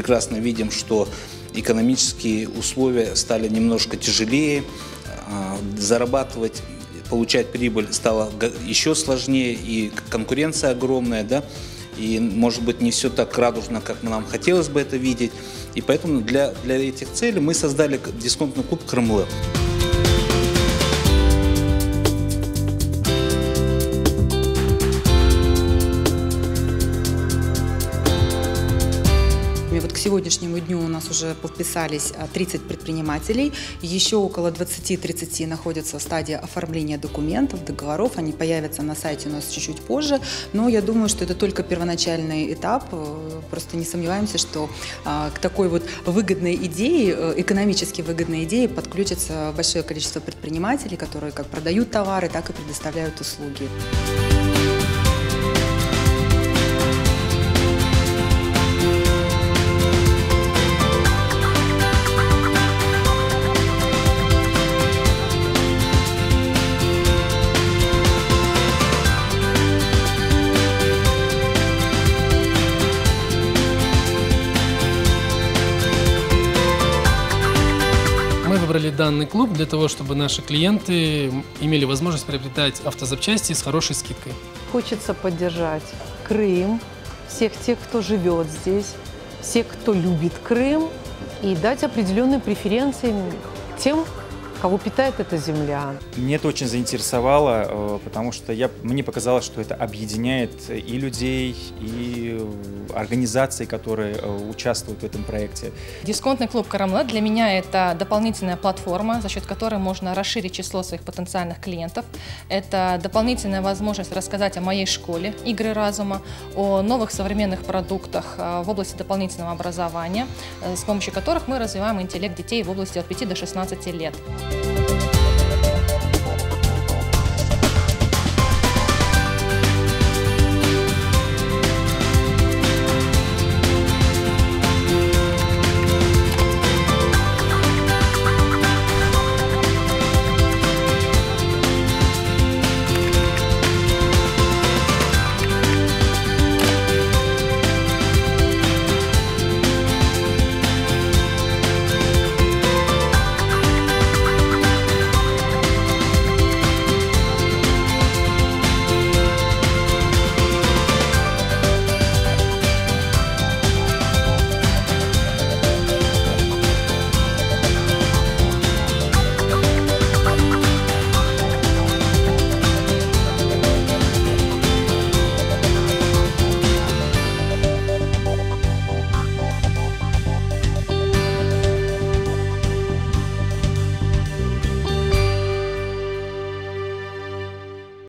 прекрасно видим, что экономические условия стали немножко тяжелее, зарабатывать, получать прибыль стало еще сложнее, и конкуренция огромная, да, и, может быть, не все так радужно, как нам хотелось бы это видеть. И поэтому для этих целей мы создали дисконтный клуб «Крым-Лэб». Вот к сегодняшнему дню у нас уже подписались 30 предпринимателей, еще около 20-30 находятся в стадии оформления документов, договоров, они появятся на сайте у нас чуть-чуть позже, но я думаю, что это только первоначальный этап, просто не сомневаемся, что к такой вот выгодной идее, экономически выгодной идее подключится большое количество предпринимателей, которые как продают товары, так и предоставляют услуги. Мы выбрали данный клуб для того, чтобы наши клиенты имели возможность приобретать автозапчасти с хорошей скидкой. Хочется поддержать Крым, всех тех, кто живет здесь, всех, кто любит Крым, и дать определенные преференции тем, кого питает эта земля. Мне это очень заинтересовало, потому что мне показалось, что это объединяет и людей, и организации, которые участвуют в этом проекте. Дисконтный клуб «Крым-Лэб» для меня это дополнительная платформа, за счет которой можно расширить число своих потенциальных клиентов. Это дополнительная возможность рассказать о моей школе «Игры разума», о новых современных продуктах в области дополнительного образования, с помощью которых мы развиваем интеллект детей в области от 5 до 16 лет.